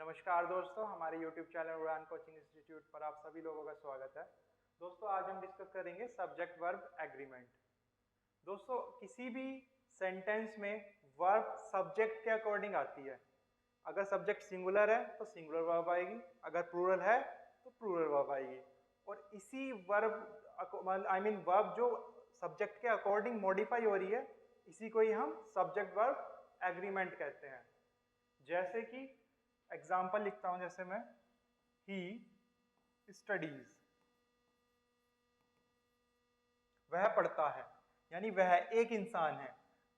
नमस्कार दोस्तों, हमारे YouTube चैनल उड़ान कोचिंग इंस्टीट्यूट पर आप सभी लोगों का स्वागत है। दोस्तों, आज हम डिस्कस करेंगे सब्जेक्ट वर्ब एग्रीमेंट। दोस्तों, किसी भी सेंटेंस में वर्ब सब्जेक्ट के अकॉर्डिंग आती है। अगर सब्जेक्ट सिंगुलर है तो सिंगुलर वर्ब आएगी, अगर प्लूरल है तो प्लूरल वर्ब आएगी। और इसी वर्ब वर्ब जो सब्जेक्ट के अकॉर्डिंग मॉडिफाई हो रही है, इसी को ही हम सब्जेक्ट वर्ब एग्रीमेंट कहते हैं। जैसे कि एग्जाम्पल लिखता हूं, जैसे मैं ही स्टडीज, वह पढ़ता है, यानी वह एक इंसान है,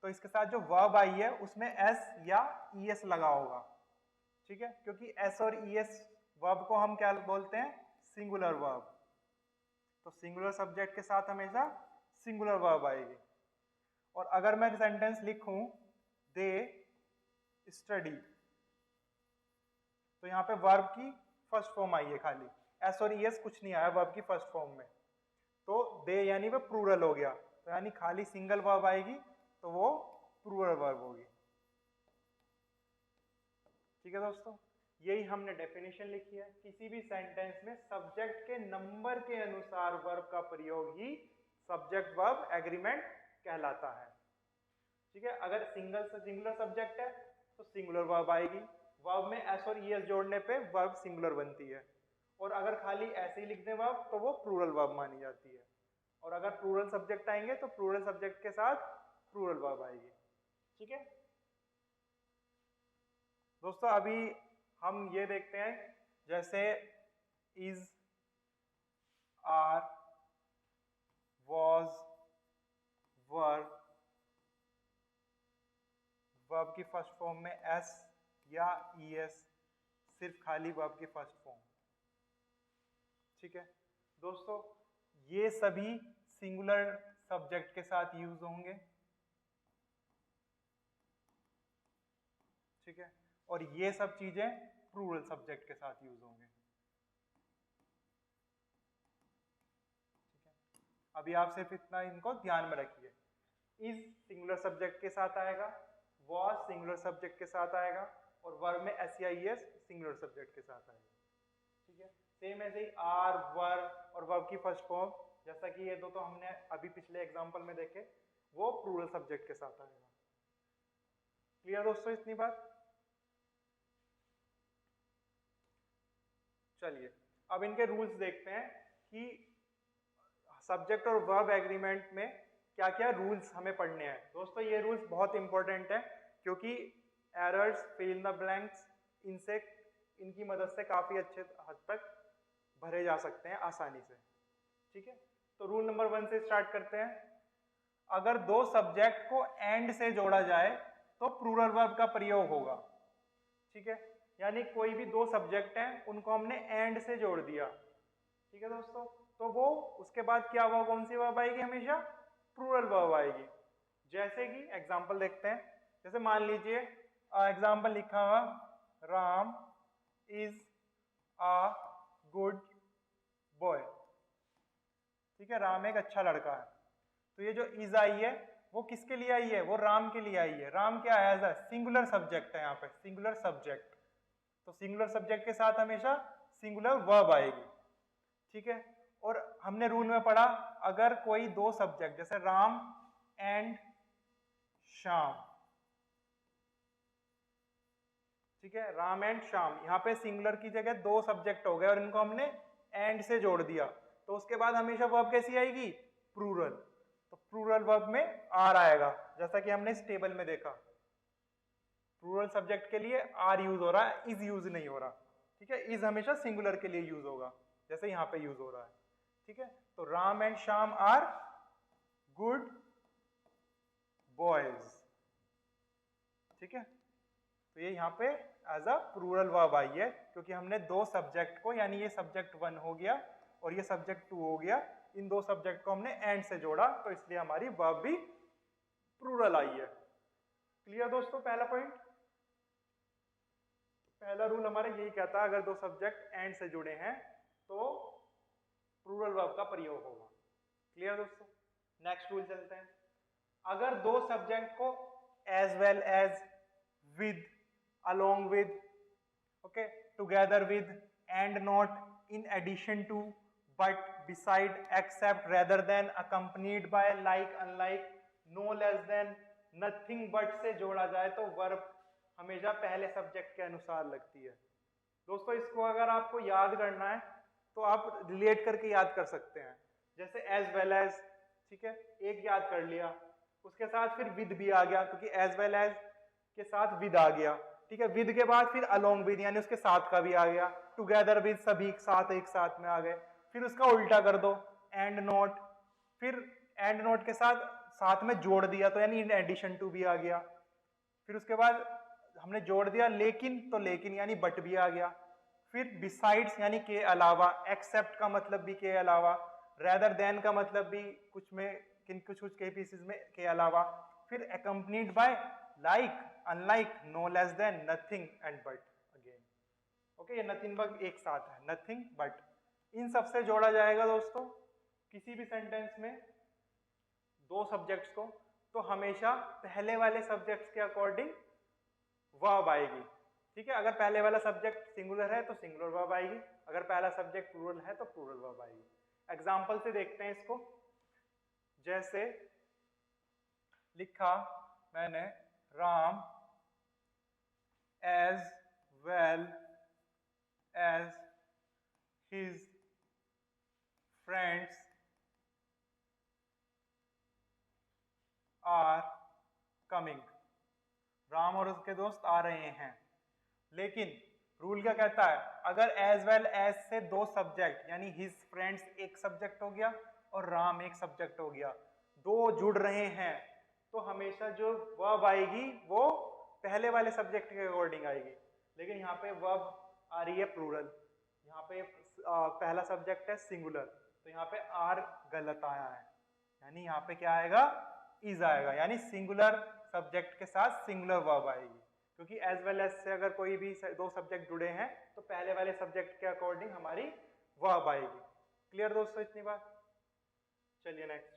तो इसके साथ जो वर्ब आई है उसमें एस या ईएस लगा होगा। ठीक है, क्योंकि एस और ईएस वर्ब को हम क्या बोलते हैं? Singular verb. तो सिंगुलर सब्जेक्ट के साथ हमेशा सिंगुलर वर्ब आएगी। और अगर मैं सेंटेंस लिखूं दे स्टडी, तो यहाँ पे वर्ब की फर्स्ट फॉर्म आई है, खाली एस और ईएस कुछ नहीं आया वर्ब की फर्स्ट फॉर्म में। तो दे यानी वो प्लूरल हो गया, तो यानी खाली सिंगल वर्ब आएगी तो वो प्लूरल वर्ब होगी। ठीक है दोस्तों, यही हमने डेफिनेशन लिखी है। किसी भी सेंटेंस में सब्जेक्ट के नंबर के अनुसार वर्ब का प्रयोग ही सब्जेक्ट वर्ब एग्रीमेंट कहलाता है। ठीक है, अगर सिंगुलर सब्जेक्ट है तो सिंगुलर वर्ब आएगी, वर्ब में एस और ईएस जोड़ने पे वर्ब सिंगुलर बनती है। और अगर खाली ऐसे ही लिख दें वर्ब तो वो प्लूरल वर्ब मानी जाती है। और अगर प्लूरल सब्जेक्ट आएंगे तो प्लूरल सब्जेक्ट के साथ प्लूरल वर्ब आएगी। ठीक है दोस्तों, अभी हम ये देखते हैं, जैसे is, are, was, were, verb की फर्स्ट फॉर्म में एस या ईएस, सिर्फ खाली वर्ब की फर्स्ट फॉर्म। ठीक है दोस्तों, ये सभी सिंगुलर सब्जेक्ट के साथ यूज होंगे। ठीक है, और ये सब चीजें प्लूरल सब्जेक्ट के साथ यूज होंगे। ठीक है, अभी आप सिर्फ इतना इनको ध्यान में रखिए। इज सिंगुलर सब्जेक्ट के साथ आएगा, वॉज सिंगुलर सब्जेक्ट के साथ आएगा, और वर्ब में एस या ईएस सिंगुलर सब्जेक्ट के साथ आएगा। ठीक है, सेम ऐसे ही आर, वर और वर्ब की फर्स्ट फॉर्म, जैसा कि ये दो तो हमने अभी पिछले एग्जांपल में देखे, वो प्लूरल सब्जेक्ट के साथ आएगा। क्लियर दोस्तों इतनी बात? चलिए अब इनके रूल्स देखते हैं कि सब्जेक्ट और वर्ब एग्रीमेंट में क्या क्या रूल्स हमें पढ़ने हैं। दोस्तों, ये रूल्स बहुत इंपॉर्टेंट है, क्योंकि errors, fill in the blanks, इनकी मदद से काफी अच्छे हद तक भरे जा सकते हैं आसानी से। ठीक है, तो रूल नंबर 1 से स्टार्ट करते हैं। अगर दो सब्जेक्ट को एंड से जोड़ा जाए तो प्लूरल वर्ब का प्रयोग होगा। ठीक है, यानी कोई भी दो सब्जेक्ट हैं, उनको हमने एंड से जोड़ दिया। ठीक है दोस्तों, तो वो उसके बाद क्या हुआ, कौन सी वर्ब आएगी? हमेशा प्लूरल वर्ब आएगी। जैसे कि एग्जांपल देखते हैं, जैसे मान लीजिए एग्जांपल लिखा हुआ, Ram is a good boy. ठीक है, राम एक अच्छा लड़का है। तो ये जो इज आई है वो किसके लिए आई है? वो राम के लिए आई है। राम क्या है? एज अ सिंगुलर सब्जेक्ट है, यहाँ पे सिंगुलर सब्जेक्ट। तो सिंगुलर सब्जेक्ट के साथ हमेशा सिंगुलर वर्ब आएगी। ठीक है, और हमने रूल में पढ़ा, अगर कोई दो सब्जेक्ट, जैसे राम एंड श्याम, ठीक है, राम एंड श्याम, यहाँ पे सिंगुलर की जगह दो सब्जेक्ट हो गए और इनको हमने एंड से जोड़ दिया, तो उसके बाद हमेशा वर्ब कैसी आएगी? प्लूरल। तो प्लूरल वर्ब में आर आएगा, जैसा कि हमने इस टेबल में देखा। प्लूरल सब्जेक्ट के लिए आर यूज हो रहा है, इज यूज नहीं हो रहा। ठीक है, इज हमेशा सिंगुलर के लिए यूज होगा, जैसे यहाँ पे यूज हो रहा है। ठीक है, तो Ram and Shyam are good boys. ठीक है, तो ये यहाँ पे एज अ प्लूरल वर्ब आई है, क्योंकि हमने दो सब्जेक्ट को, यानी ये सब्जेक्ट 1 हो गया और ये सब्जेक्ट 2 हो गया, इन दो सब्जेक्ट को हमने एंड से जोड़ा, तो इसलिए हमारी वर्ब भी प्लूरल आई है। क्लियर दोस्तों? पहला पॉइंट, पहला रूल हमारा यही कहता है, अगर दो सब्जेक्ट एंड से जुड़े हैं तो प्लूरल वर्ब का प्रयोग होगा। क्लियर दोस्तों? नेक्स्ट रूल चलते हैं। अगर दो सब्जेक्ट को as well as, with, along with okay, together with, and not, in addition to, but, beside, except, rather than, accompanied by, like, unlike, no less than, nothing but से जोड़ा जाए तो verb हमेशा पहले सब्जेक्ट के अनुसार लगती है। दोस्तों इसको अगर आपको याद करना है तो आप रिलेट करके याद कर सकते हैं, जैसे एज वेल एज, ठीक है, एक याद कर लिया, उसके साथ फिर विद भी आ गया क्योंकि एज वेल एज के साथ विद आ गया, ठीक है, विद के बाद फिर अलोंग विद यानी उसके साथ का भी आ गया, टुगेदर विद सभी एक साथ में आ गए, फिर उसका उल्टा कर दो, एंड नॉट, फिर एंड नॉट के साथ में जोड़ दिया तो यानी इन एडिशन टू भी आ गया, फिर उसके बाद हमने जोड़ दिया लेकिन तो लेकिन यानी बट भी आ गया, फिर बिसाइड्स यानी के अलावा, एक्सेप्ट का मतलब भी के अलावा, रेदर देन का मतलब भी कुछ कुछ केसेस में के अलावा, फिर accompanied by, like, unlike, no less than, nothing and but again. Okay, ये नथिंग बट एक साथ है, नथिंग बट, इन सब से जोड़ा जाएगा दोस्तों किसी भी सेंटेंस में दो सब्जेक्ट्स को, तो हमेशा पहले वाले सब्जेक्ट्स के अकॉर्डिंग वर्ब आएगी, ठीक है, अगर पहले वाला सब्जेक्ट सिंगुलर है तो सिंगुलर वर्ब आएगी, अगर पहला सब्जेक्ट प्लूरल है तो प्लूरल वर्ब आएगी। एग्जाम्पल से देखते हैं इसको, जैसे लिखा मैंने Ram as well as his friends are coming, Ram और उसके दोस्त आ रहे हैं, लेकिन रूल क्या कहता है, अगर एज वेल एज से दो सब्जेक्ट यानी हिज फ्रेंड्स एक सब्जेक्ट हो गया और राम एक सब्जेक्ट हो गया, दो जुड़ रहे हैं, तो हमेशा जो वर्ब आएगी वो पहले वाले सब्जेक्ट के अकॉर्डिंग आएगी, लेकिन यहाँ पे वर्ब आ रही है प्लूरल, यहाँ पे पहला सब्जेक्ट है सिंगुलर, तो यहाँ पे आर गलत आया है, यानी यहाँ पे क्या आएगा, इज आएगा, यानी सिंगुलर सब्जेक्ट के साथ सिंगुलर वर्ब आएगी, क्योंकि एज वेल एज से अगर कोई भी दो सब्जेक्ट जुड़े हैं तो पहले वाले सब्जेक्ट के अकॉर्डिंग हमारी वर्ब आएगी। क्लियर दोस्तों इतनी बात? चलिए नेक्स्ट,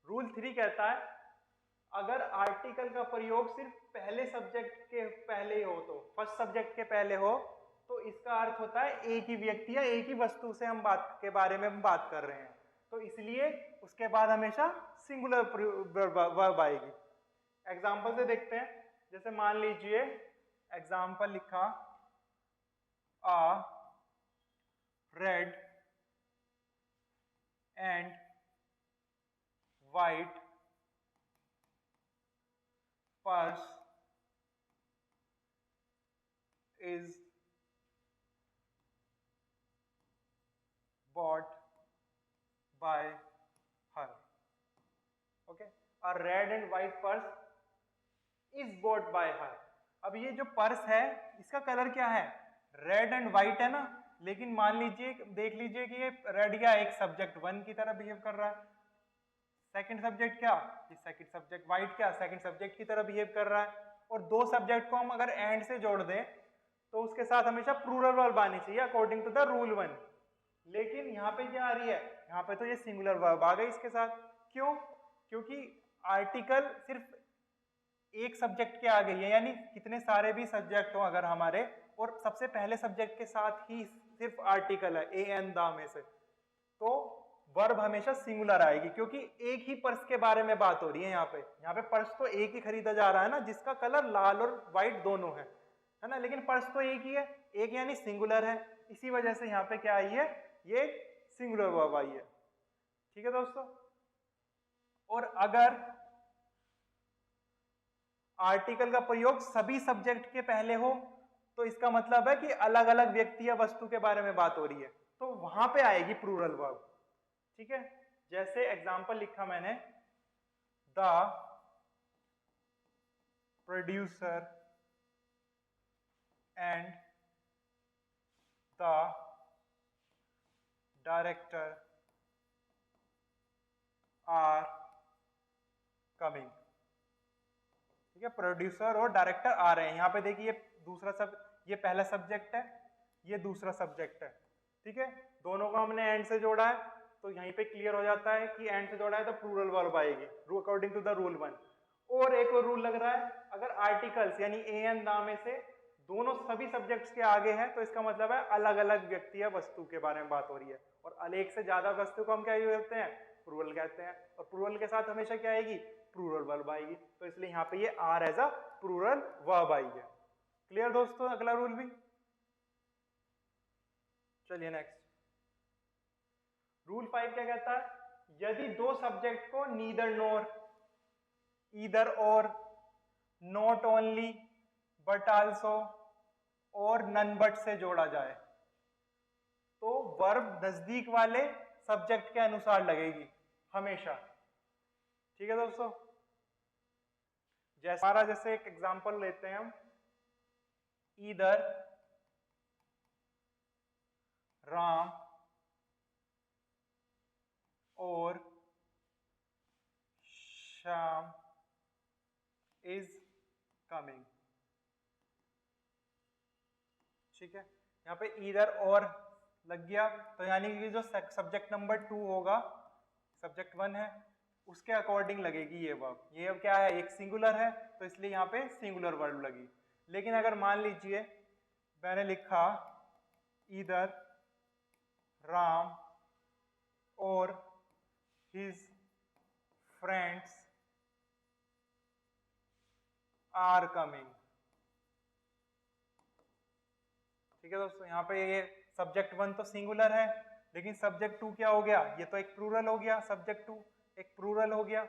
रूल 3 कहता है अगर आर्टिकल का प्रयोग सिर्फ पहले सब्जेक्ट के पहले हो, तो फर्स्ट सब्जेक्ट के पहले हो, तो इसका अर्थ होता है एक ही व्यक्ति या एक ही वस्तु से हम बात के बारे में हम बात कर रहे हैं, तो इसलिए उसके बाद हमेशा सिंगुलर वर्ब आएगी। एग्जाम्पल से देखते हैं, जैसे मान लीजिए एग्जाम्पल लिखा आ red and white purse is bought by her. Okay, a red and white purse is bought by her. अब ये जो पर्स है इसका कलर क्या है, रेड एंड व्हाइट है ना, लेकिन मान लीजिए देख लीजिए कि ये रेड क्या एक सब्जेक्ट वन की तरह बिहेव कर रहा है, सेकंड सब्जेक्ट क्या, ये सेकंड सब्जेक्ट व्हाइट क्या सेकंड सब्जेक्ट की तरह बिहेव कर रहा है, और दो सब्जेक्ट को हम अगर एंड से जोड़ दें तो उसके साथ हमेशा प्लूरल वर्ब आनी चाहिए अकॉर्डिंग टू द रूल 1, लेकिन यहाँ पे क्या आ रही है, यहाँ पे तो ये सिंगुलर वर्ब आ गई इसके साथ, क्यों, क्योंकि आर्टिकल सिर्फ एक सब्जेक्ट के आ गई है, यानी कितने सारे भी सब्जेक्ट हो अगर हमारे, और सबसे पहले सब्जेक्ट के साथ ही सिर्फ आर्टिकल है ए एन द में से, तो वर्ब हमेशा सिंगुलर आएगी, क्योंकि एक ही पर्स के बारे में बात हो रही है। यहाँ पे पर्स तो एक ही खरीदा जा रहा है ना, जिसका कलर लाल और व्हाइट दोनों है ना, लेकिन पर्स तो एक ही है, एक यानी सिंगुलर है, इसी वजह से यहाँ पे क्या आई है, ये सिंगुलर वर्ब आई है। ठीक है दोस्तों, और अगर आर्टिकल का प्रयोग सभी सब्जेक्ट के पहले हो तो इसका मतलब है कि अलग अलग व्यक्ति या वस्तु के बारे में बात हो रही है, तो वहां पे आएगी प्लूरल वर्ब। ठीक है, जैसे एग्जांपल लिखा मैंने, the producer and the director are coming. ठीक है, प्रोड्यूसर और डायरेक्टर आ रहे हैं, यहाँ पे देखिए ये पहला सब्जेक्ट है, ये दूसरा सब्जेक्ट है। ठीक है, दोनों को हमने एंड से जोड़ा है, तो यहीं पे क्लियर हो जाता है कि एंड से जोड़ा है तो प्लूरल वर्ब आएगी अकॉर्डिंग टू द रूल 1, और एक और रूल लग रहा है, अगर आर्टिकल्स यानी ए एन दा में से दोनों सभी सब्जेक्ट्स के आगे हैं तो इसका मतलब है अलग अलग व्यक्ति या वस्तु के बारे में बात हो रही है, और एक से ज्यादा वस्तु को हम क्या कहते हैं, प्लूरल कहते हैं, और प्लूरल के साथ हमेशा क्या आएगी, प्लूरल वर्ब आएगी, तो इसलिए यहाँ पे ये are as a plural verb आई है। क्लियर दोस्तों, अगला रूल भी। चलिए नेक्स्ट, रूल 5 क्या कहता है, यदि दो सब्जेक्ट को नीदर नोर, ईदर और, नॉट ओनली, बट आल्सो और नन बट से जोड़ा जाए तो वर्ब नजदीक वाले सब्जेक्ट के अनुसार लगेगी हमेशा। ठीक है दोस्तों, जैसे एक एग्जांपल लेते हैं हम, ईदर राम और श्याम इज कमिंग। ठीक है, यहाँ पे ईदर और लग गया तो यानी कि जो सब्जेक्ट नंबर 2 होगा, सब्जेक्ट 1 है, उसके अकॉर्डिंग लगेगी ये वर्ब। ये अब क्या है, एक सिंगुलर है तो इसलिए यहाँ पे सिंगुलर वर्ब लगी। लेकिन अगर मान लीजिए मैंने लिखा ईदर राम और हिज फ्रेंड्स आर कमिंग। ठीक है दोस्तों, यहाँ पे ये सब्जेक्ट 1 तो सिंगुलर है, लेकिन सब्जेक्ट 2 क्या हो गया, ये तो एक प्लूरल हो गया, सब्जेक्ट 2 एक प्लूरल हो गया,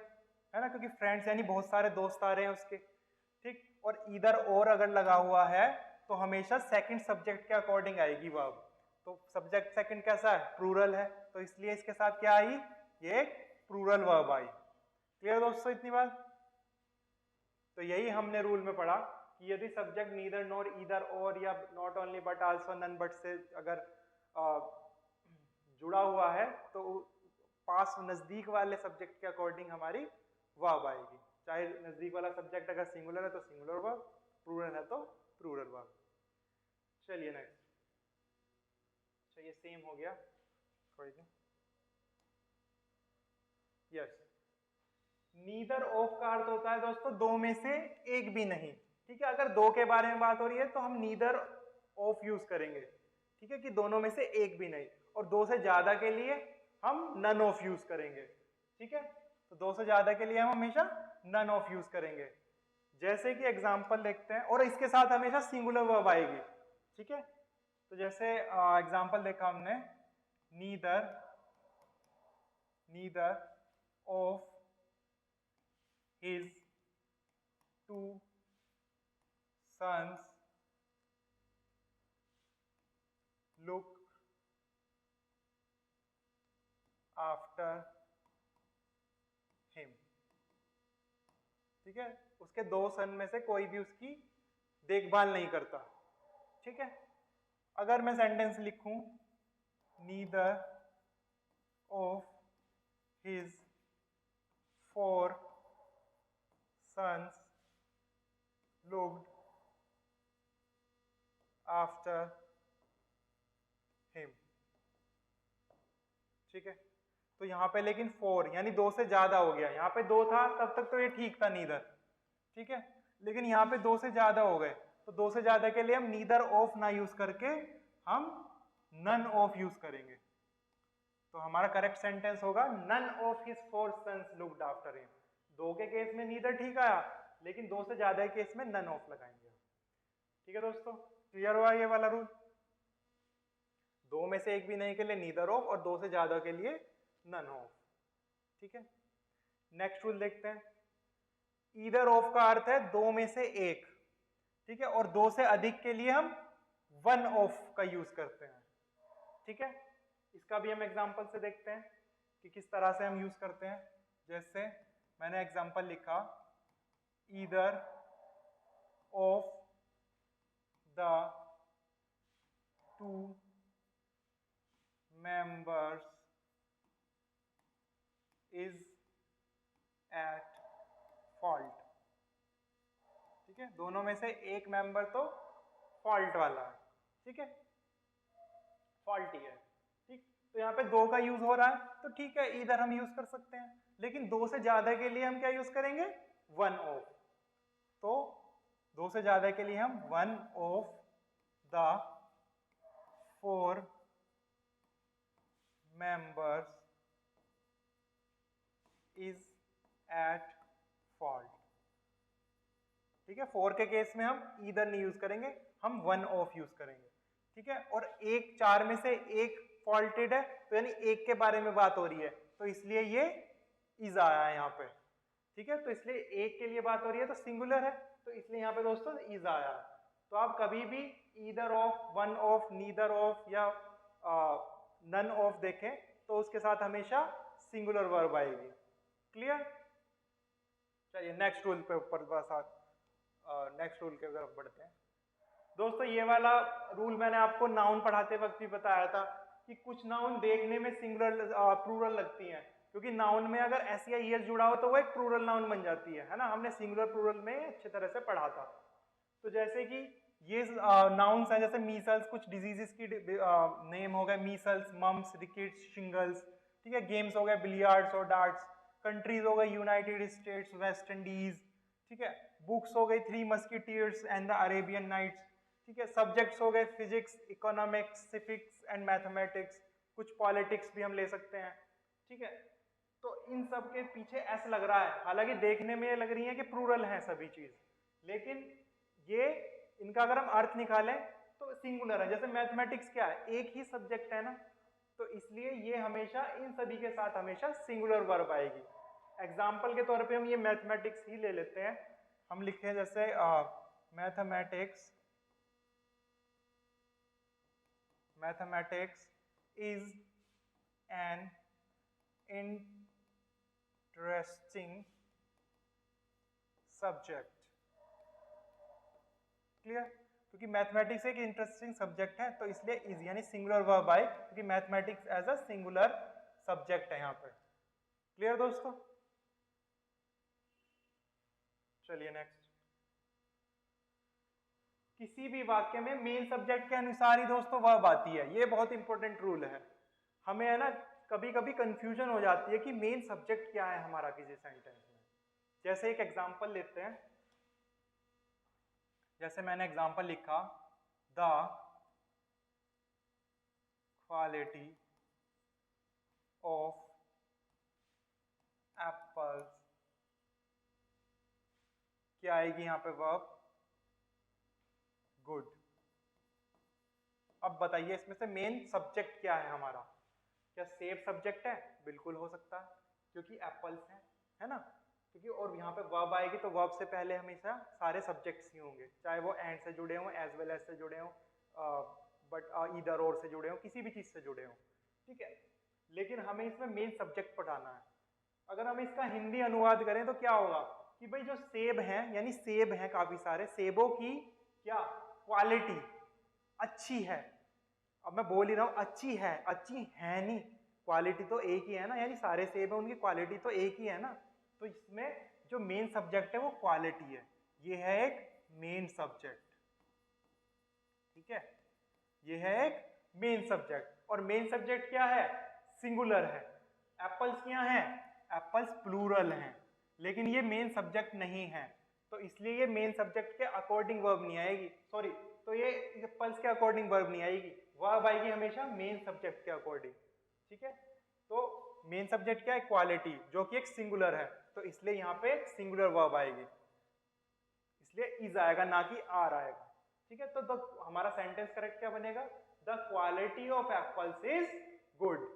है ना, क्योंकि फ्रेंड्स यानी बहुत सारे दोस्त आ रहे हैं उसके। ठीक, और इधर और अगर लगा हुआ है तो हमेशा सेकंड सब्जेक्ट के अकॉर्डिंग आएगी वर्ब। तो सब्जेक्ट सेकंड कैसा है, प्लूरल है, तो इसलिए इसके साथ क्या आई, ये एक प्लूरल वर्ब आई। क्लियर दोस्तों इतनी बात। तो यही हमने रूल में पढ़ा कि यदि सब्जेक्ट नीदर नॉर ईदर और या not only but also none but से अगर जुड़ा हुआ है तो पास नजदीक वाले सब्जेक्ट के अकॉर्डिंग हमारी वर्ब आएगी। चाहे नजदीक वाला सब्जेक्ट अगर सिंगुलर है तो सिंगुलर वर्ब, प्लूरल है तो प्लूरल वर्ब। चलिए नेक्स्ट, चलिए सेम हो गया, कोई नहीं। यस, नीदर ऑफ का अर्थ होता है दोस्तों दो में से एक भी नहीं। ठीक है, अगर दो के बारे में बात हो रही है तो हम नीदर ऑफ यूज करेंगे। ठीक है, कि दोनों में से एक भी नहीं, और दो से ज्यादा के लिए हम नन ऑफ यूज करेंगे। ठीक है, तो दो से ज्यादा के लिए हम हमेशा नन ऑफ यूज करेंगे। जैसे कि एग्जांपल देखते हैं, और इसके साथ हमेशा सिंगुलर वर्ब आएगी। ठीक है, तो जैसे एग्जांपल देखा हमने, neither of his 2 sons look after him। ठीक है, उसके दो सन में से कोई भी उसकी देखभाल नहीं करता। ठीक है, अगर मैं सेंटेंस लिखूं, neither of his 4 sons looked after him। ठीक है, तो यहां पे लेकिन 4 यानी दो से ज्यादा हो गया। यहाँ पे दो था तब तक तो ये ठीक था नीदर। ठीक है, लेकिन यहाँ पे दो से ज्यादा हो गए, तो दो से ज्यादा के लिए हम नीदर ऑफ ना यूज करके हम नन ऑफ यूज करेंगे। तो हमारा करेक्ट सेंटेंस होगा none of his 4 sons looked after him। दो के केस में नीदर ठीक आया, लेकिन दो से ज्यादा के केस में नन ऑफ लगाएंगे। ठीक है दोस्तों, क्लियर हुआ ये वाला रूल। दो में से एक भी नहीं के लिए नीदर ऑफ, और दो से ज्यादा के लिए नन ऑफ। ठीक है, नेक्स्ट रूल देखते हैं। ईदर ऑफ का अर्थ है दो में से एक। ठीक है, और दो से अधिक के लिए हम वन ऑफ का यूज करते हैं। ठीक है, इसका भी हम एग्जांपल से देखते हैं कि किस तरह से हम यूज करते हैं। जैसे मैंने एग्जांपल लिखा, either of the 2 members is at fault। ठीक है, दोनों में से एक मेंबर तो फॉल्ट वाला है। ठीक है, फॉल्टी है। ठीक, तो यहाँ पे दो का यूज हो रहा है तो ठीक है, इधर हम यूज कर सकते हैं, लेकिन दो से ज्यादा के लिए हम क्या यूज करेंगे, वन ऑफ, तो 2 से ज्यादा के लिए हम one of the 4 members is at fault. ठीक है, 4 के केस में हम ईदर नहीं यूज करेंगे, हम वन ऑफ यूज करेंगे। ठीक है, और एक 4 में से एक फॉल्टेड है, तो यानी एक के बारे में बात हो रही है, तो इसलिए ये इज आया है यहाँ पे। ठीक है, तो इसलिए एक के लिए बात हो रही है तो सिंगुलर है, तो इसलिए यहाँ पे दोस्तों इज आया। तो आप कभी भी either of, one of, neither of या नन ऑफ देखें तो उसके साथ हमेशा सिंगुलर वर्ब आएगी। क्लियर? चलिए नेक्स्ट रूल पे ऊपर नेक्स्ट रूल की तरफ बढ़ते हैं। दोस्तों ये वाला रूल मैंने आपको नाउन पढ़ाते वक्त भी बताया था कि कुछ नाउन देखने में सिंगुलर प्लूरल लगती हैं, क्योंकि नाउन में अगर एस या ईएस जुड़ा हो तो वो एक प्लूरल नाउन बन जाती है ना। हमने सिंगुलर प्लूरल में अच्छी तरह से पढ़ा था। तो जैसे कि ये नाउन्स हैं, जैसे मीसल्स, कुछ डिजीजेस की नेम हो गए, मीसल्स, मम्स, रिकेट्स, शिंगल्स। ठीक है, गेम्स हो गए बिलियर्ड्स और डार्ट्स, कंट्रीज हो गए यूनाइटेड स्टेट्स, वेस्ट इंडीज। ठीक है, बुक्स हो गई 3 musketeers and the Arabian nights. ठीक है, सब्जेक्ट्स हो गए physics, economics, civics and mathematics, कुछ पॉलिटिक्स भी हम ले सकते हैं। ठीक है, तो इन सब के पीछे ऐसा लग रहा है, हालांकि देखने में लग रही है कि प्लूरल है सभी चीज, लेकिन ये इनका अगर हम अर्थ निकालें तो सिंगुलर है। जैसे मैथमेटिक्स क्या है, एक ही सब्जेक्ट है ना, तो इसलिए ये हमेशा इन सभी के साथ हमेशा सिंगुलर वर्ब आएगी। एग्जाम्पल के तौर पे हम ये मैथमेटिक्स ही ले लेते हैं। हम लिखते हैं जैसे mathematics is an interesting subject. Clear? क्योंकि मैथमेटिक्स एक इंटरेस्टिंग सब्जेक्ट है, तो इसलिए इज यानी सिंगुलर वर्ब आए, क्योंकि mathematics as a singular subject है यहाँ पे। क्लियर दोस्तों? चलिए नेक्स्ट। किसी भी वाक्य में मेन सब्जेक्ट के अनुसार ही दोस्तों वर्ब आती है, ये बहुत इंपॉर्टेंट रूल है। हमें है ना कभी कभी कंफ्यूजन हो जाती है कि मेन सब्जेक्ट क्या है हमारा किसी सेंटेंस में। जैसे एक एग्जांपल लेते हैं, जैसे मैंने एग्जांपल लिखा, द क्वालिटी ऑफ एप्पल्स, क्या आएगी यहाँ पे वर्ब? गुड। अब बताइए इसमें से मेन सब्जेक्ट क्या है हमारा? क्या सेब सब्जेक्ट है? बिल्कुल हो सकता है, क्योंकि एप्पल्स हैं, है ना। क्योंकि और यहाँ पे वर्ब आएगी तो वर्ब से पहले हमेशा सारे सब्जेक्ट्स ही होंगे, चाहे वो एंड से जुड़े हों, एज वेल एज से जुड़े हों, बट ईदर और से जुड़े हों, किसी भी चीज से जुड़े हों। ठीक है, लेकिन हमें इसमें मेन सब्जेक्ट पढ़ाना है। अगर हम इसका हिंदी अनुवाद करें तो क्या होगा कि भाई जो सेब हैं, यानी सेब हैं काफी सारे, सेबों की क्या क्वालिटी अच्छी है। अब मैं बोल ही रहा हूँ अच्छी है, अच्छी है नहीं, क्वालिटी तो एक ही है ना, यानी सारे सेब है उनकी क्वालिटी तो एक ही है ना। तो इसमें जो मेन सब्जेक्ट है वो क्वालिटी है, ये है एक मेन सब्जेक्ट। ठीक है, ये है एक मेन सब्जेक्ट। और मेन सब्जेक्ट क्या है? सिंगुलर है। एप्पल्स क्या हैं? एप्पल्स प्लूरल हैं, लेकिन ये मेन सब्जेक्ट नहीं है, तो इसलिए ये मेन सब्जेक्ट के अकॉर्डिंग वर्ब नहीं आएगी। सॉरी, तो ये एप्पल्स के अकॉर्डिंग वर्ब नहीं आएगी, वर्ब आएगी हमेशा मेन सब्जेक्ट के अकॉर्डिंग। ठीक है, तो मेन सब्जेक्ट क्या है? क्वालिटी, जो कि एक सिंगुलर है, तो इसलिए यहाँ पे सिंगुलर वर्ब आएगी, इसलिए इज आएगा ना कि आर आएगा। ठीक है, तो हमारा सेंटेंस करेक्ट क्या बनेगा? The quality of apples is good,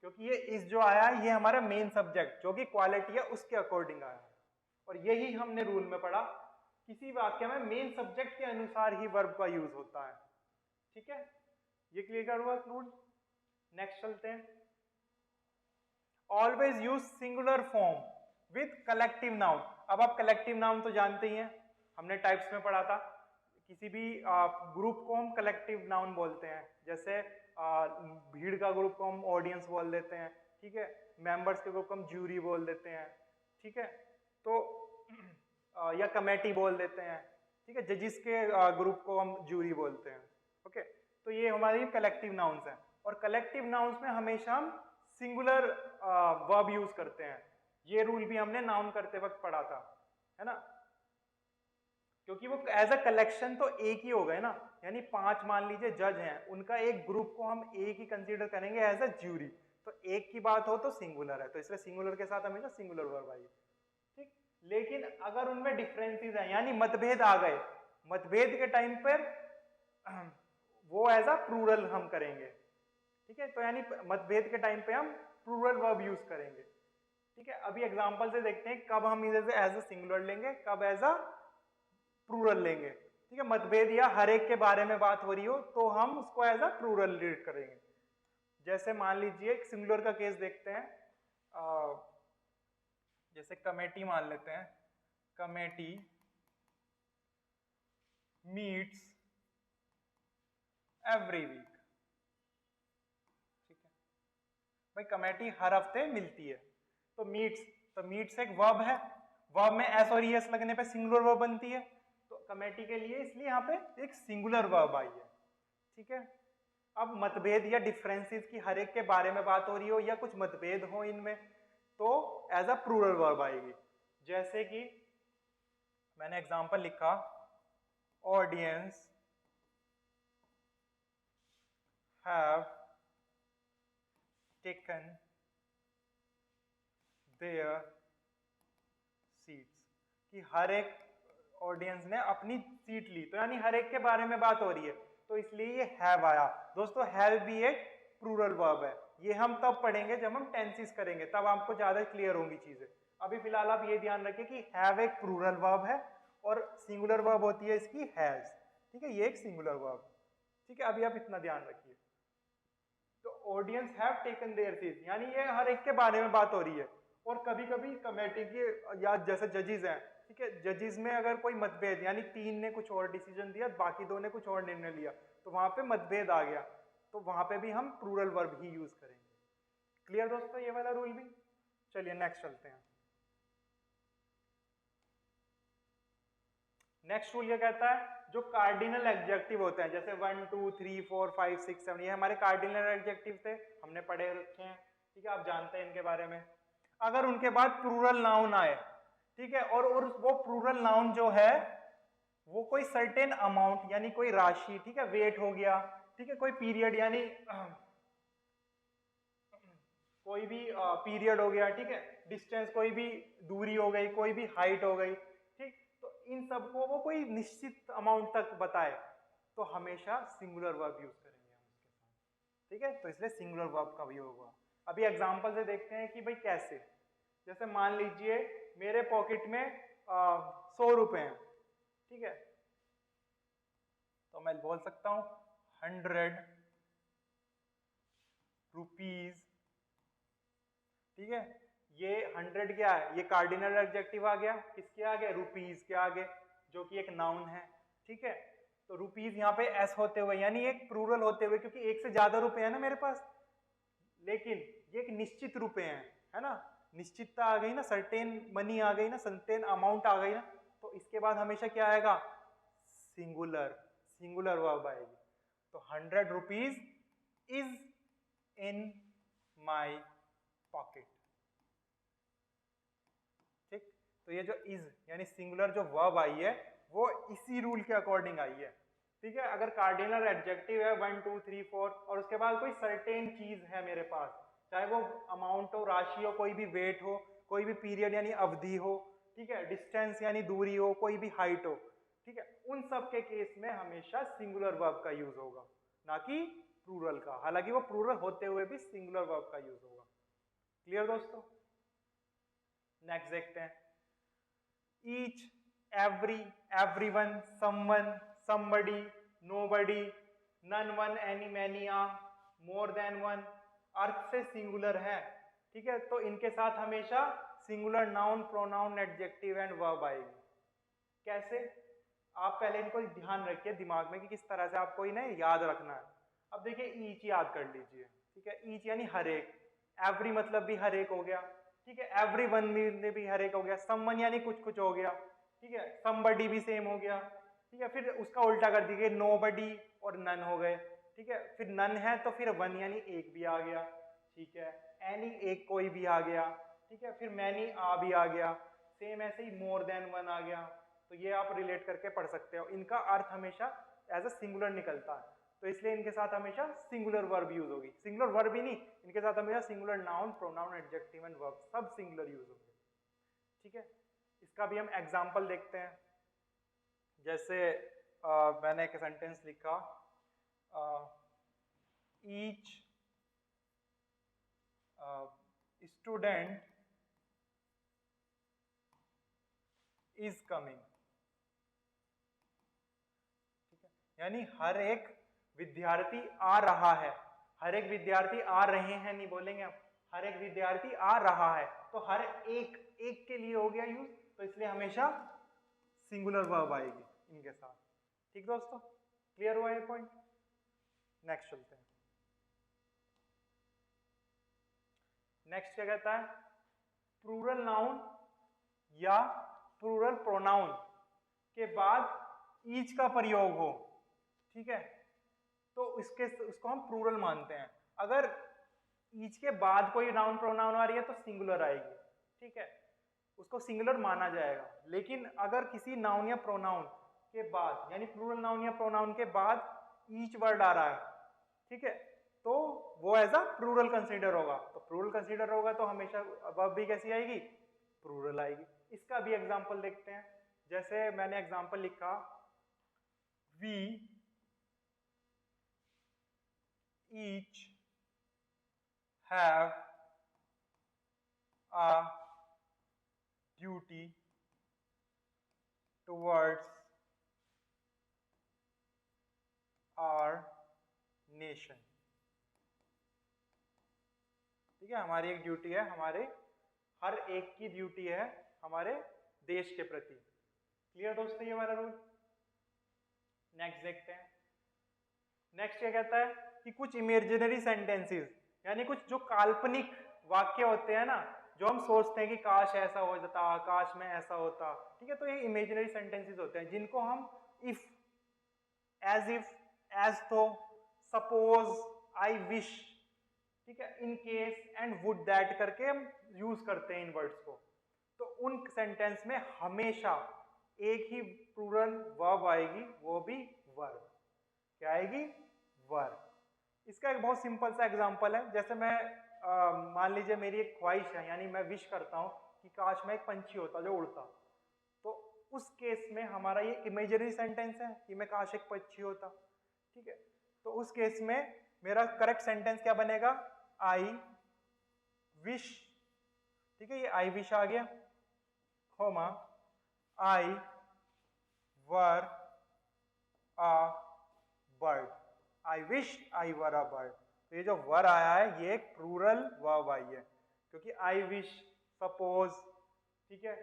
क्योंकि ये इज जो आया है ये हमारा मेन सब्जेक्ट जो कि क्वालिटी है उसके अकॉर्डिंग आया है। और यही हमने रूल में पढ़ा, किसी वाक्य में मेन सब्जेक्ट के अनुसार ही वर्ब का यूज होता है। ठीक है, ये क्लियर हुआ रूल। नेक्स्ट चलते हैं। Always use singular form with collective noun. अब आप कलेक्टिव नाउन तो जानते ही हैं, हमने टाइप्स में पढ़ा था। किसी भी ग्रुप को हम कलेक्टिव नाउन बोलते हैं, जैसे भीड़ का ग्रुप को हम ऑडियंस बोल देते हैं। ठीक है, मेंबर्स के ग्रुप को हम ज्यूरी बोल देते हैं। ठीक है, तो या कमेटी बोल देते हैं। ठीक है, जजिस के ग्रुप को हम ज्यूरी बोलते हैं। ओके, तो ये हमारी कलेक्टिव नाउन्स हैं, और कलेक्टिव नाउन्स में हमेशा हम सिंगुलर वर्ब यूज करते हैं। ये रूल भी हमने नाउन करते वक्त पढ़ा था। है ना, क्योंकि वो एज अ कलेक्शन तो एक ही हो गए ना, यानी 5 मान लीजिए जज हैं, उनका एक ग्रुप को हम एक ही कंसीडर करेंगे एज अ ज्यूरी, तो एक की बात हो तो सिंगुलर है, तो इसलिए सिंगुलर के साथ हमेशा सिंगुलर वर्ब आएगी, ठीक। लेकिन अगर उनमें डिफरेंसेस हैं, यानी मतभेद आ गए, मतभेद के टाइम पर वो एज अ प्लूरल हम करेंगे, ठीक है, तो यानी मतभेद के टाइम पे हम प्लूरल वर्ब यूज करेंगे, ठीक है। अभी एग्जांपल से देखते हैं कब हम इधर से एज अ सिंगुलर लेंगे, कब एज अ प्लूरल लेंगे, ठीक है। मतभेद या हर एक के बारे में बात हो रही हो तो हम उसको एज अ प्लूरल रीड करेंगे। जैसे मान लीजिए एक सिंगुलर का केस देखते हैं, जैसे कमेटी मान लेते हैं, कमेटी मीट्स एवरी वीक, ठीक है भाई, कमेटी हर हफ्ते मिलती है, तो मीट्स एक वर्ब है, वर्ब में एस और ईएस लगने पे सिंगुलर वर्ब बनती है, तो कमेटी के लिए इसलिए यहाँ पे एक सिंगुलर वर्ब आई है, ठीक है। अब मतभेद या डिफरेंसेस की हर एक के बारे में बात हो रही हो या कुछ मतभेद हो इनमें, तो एज अ प्लूरल वर्ब आएगी। जैसे कि मैंने एग्जांपल लिखा, audience have taken there seats, कि हर एक ऑडियंस ने अपनी सीट ली, तो यानी हर एक के बारे में बात हो रही है, तो इसलिए ये हैव आया। दोस्तों हैव भी एक प्लूरल वर्ब है, ये हम तब पढ़ेंगे जब हम टेंसेस करेंगे, तब आपको ज्यादा क्लियर होंगी चीजें। अभी फिलहाल आप ये ध्यान रखिए कि हैव एक प्लूरल वर्ब है और सिंगुलर वर्ब होती है इसकी हैज, ठीक है, ये एक सिंगुलर वर्ब, ठीक है। अभी आप इतना ध्यान रखिए। तो audience have taken there seat, यानी ये हर एक के बारे में बात हो रही है। और कभी कभी कमेटी की या जैसे जजेस हैं, ठीक है, जजेस में अगर कोई मतभेद, यानी 3 ने कुछ और डिसीजन दिया, बाकी 2 ने कुछ और निर्णय लिया, तो वहां पे मतभेद आ गया, तो वहां पे भी हम प्लूरल वर्ब ही यूज करेंगे। क्लियर दोस्तों ये वाला रूल भी? चलिए नेक्स्ट चलते हैं। नेक्स्ट रूल ये कहता है, जो कार्डिनल एडजेक्टिव होते हैं, जैसे 1 2 3 4 5 6 7, ये हमारे कार्डिनल एडजेक्टिव थे, हमने पढ़े रखे हैं, ठीक है, आप जानते हैं इनके बारे में। अगर उनके बाद प्लूरल नाउन आए, ठीक है, और वो प्लूरल नाउन जो है वो कोई सर्टेन अमाउंट, यानी कोई राशि, ठीक है, वेट हो गया, ठीक है, कोई पीरियड, यानी कोई भी पीरियड हो गया, ठीक है, डिस्टेंस, कोई भी दूरी हो गई, कोई भी हाइट हो गई, ठीक, तो इन सबको वो कोई निश्चित अमाउंट तक बताए, तो हमेशा सिंगुलर वर्ब यूज करेंगे हम उसके साथ, ठीक है, तो इसलिए सिंगुलर वर्ब का भी होगा। अभी एग्जांपल से देखते हैं कि भाई कैसे। जैसे मान लीजिए मेरे पॉकेट में 100 रुपए हैं, ठीक है, तो मैं बोल सकता हूं 100 रुपीज, ठीक है। ये 100 क्या है, ये कार्डिनल एडजेक्टिव आ गया, किसके आगे, रुपीज के आगे, जो कि एक नाउन है, ठीक है। तो रुपीज यहाँ पे एस होते हुए, यानी एक प्लूरल होते हुए, क्योंकि एक से ज्यादा रुपए है ना मेरे पास, लेकिन ये एक निश्चित रुपए हैं, है ना, निश्चितता आ गई ना, सर्टेन मनी आ गई ना, सर्टेन अमाउंट आ गई ना, तो इसके बाद हमेशा क्या आएगा, सिंगुलर, सिंगुलर वर्ब आएगी। तो 100 rupees is in my pocket, ठीक। तो ये जो इज यानी सिंगुलर जो वर्ब आई है वो इसी रूल के अकॉर्डिंग आई है, ठीक है। अगर कार्डिनल एडजेक्टिव है 1 2 3 4 और उसके बाद कोई सर्टेन चीज है मेरे पास, चाहे वो अमाउंट हो, राशि हो, कोई भी वेट हो, कोई भी पीरियड यानी अवधि हो, ठीक है, डिस्टेंस यानी दूरी हो, कोई भी हाइट हो, ठीक है, उन सब के केस में हमेशा सिंगुलर वर्ब का यूज होगा, ना कि प्लूरल का, हालांकि वो प्लूरल होते हुए भी सिंगुलर वर्ब का यूज होगा। क्लियर दोस्तों? नेक्स्ट देखते हैं, each, every, everyone, someone, somebody, nobody, none, one, any, many, more than one, अर्थ से सिंगुलर है, ठीक है, तो इनके साथ हमेशा singular noun, pronoun, adjective and verb आएगी। कैसे? आप पहले इनको ध्यान रखिए दिमाग में कि किस तरह से आपको इन्हें याद रखना है। अब देखिए ईच याद कर लीजिए, ठीक है, ईच यानी हर एक, एवरी मतलब भी हर एक हो गया, ठीक है, एवरी वन में भी हर एक हो गया, समवन यानी कुछ कुछ हो गया, ठीक है, समबडी भी सेम हो गया, ठीक है, फिर उसका उल्टा कर दीजिए, नोबडी और नन हो गए, ठीक है, फिर नन है तो फिर वन यानी एक भी आ गया, ठीक है, एनी एक कोई भी आ गया, ठीक है, फिर मैनी आ भी आ गया, सेम ऐसे ही मोर देन वन आ गया, तो ये आप रिलेट करके पढ़ सकते हो। इनका अर्थ हमेशा एज अ सिंगुलर निकलता है, तो इसलिए इनके साथ हमेशा सिंगुलर वर्ब यूज होगी। सिंगुलर वर्ब ही नहीं, इनके साथ हमेशा singular noun, pronoun, adjective and verb सब सिंगुलर यूज होंगे। ठीक है, इसका भी हम एग्जाम्पल देखते हैं। जैसे मैंने एक सेंटेंस लिखा, ईच स्टूडेंट इज कमिंग। ठीक है, यानी हर एक विद्यार्थी आ रहा है, हर एक विद्यार्थी आ रहे हैं नहीं बोलेंगे हम, हर एक विद्यार्थी आ रहा है, तो हर एक एक के लिए हो गया यूज, तो इसलिए हमेशा सिंगुलर वर्ब आएगी इनके साथ। ठीक दोस्तों, क्लियर हुआ ये पॉइंट? नेक्स्ट चलते हैं। नेक्स्ट क्या कहता है, प्लूरल नाउन या प्लूरल प्रोनाउन के बाद ईच का प्रयोग हो। ठीक है, तो उसको हम प्लूरल मानते हैं। अगर ईच के बाद कोई नाउन प्रोनाउन आ रही है तो सिंगुलर आएगी। ठीक है, उसको सिंगुलर माना जाएगा। लेकिन अगर किसी नाउन या प्रोनाउन के बाद, यानी प्लूरल नाउन या प्रोनाउन के बाद ईच वर्ड आ रहा है, ठीक है, तो वो एज अ प्लूरल कंसीडर होगा। तो प्लूरल कंसीडर होगा तो हमेशा वर्ब भी कैसी आएगी, प्लूरल आएगी। इसका भी एग्जांपल देखते हैं। जैसे मैंने एग्जांपल लिखा, we each have a duty towards our nation। ठीक है, हमारी एक ड्यूटी है, हमारे हर एक की ड्यूटी है हमारे देश के प्रति। क्लियर दोस्तों ये वाला रूल? नेक्स्ट देखते हैं। नेक्स्ट क्या कहता है कि कुछ इमेजिनरी सेंटेंसेस, यानी कुछ जो काल्पनिक वाक्य होते हैं ना, जो हम सोचते हैं कि काश ऐसा हो जाता, काश में ऐसा होता। ठीक है, तो ये इमेजिनरी सेंटेंसेस होते हैं जिनको हम इफ, एज तो, सपोज, आई विश, ठीक है, in case and would that करके हम यूज करते हैं इन वर्ड्स को। तो उन सेंटेंस में हमेशा एक ही प्लूरल वर्ब आएगी, वो भी वर्ब। क्या आएगी? वर्ब। इसका एक बहुत सिंपल सा एग्जांपल है। जैसे मैं मान लीजिए मेरी एक ख्वाहिश है, यानी मैं विश करता हूं कि काश मैं एक पंछी होता जो उड़ता, तो उस केस में हमारा ये इमेजिनरी सेंटेंस है कि मैं काश एक पंछी होता। ठीक है, तो उस केस में मेरा करेक्ट सेंटेंस क्या बनेगा, आई विश। ठीक है, ये आई विश आ गया, खोमा I were a bird. I wish I were a bird. तो ये जो वर आया है ये एक प्लूरल वर्ब आई है, क्योंकि आई विश, सपोज, ठीक है,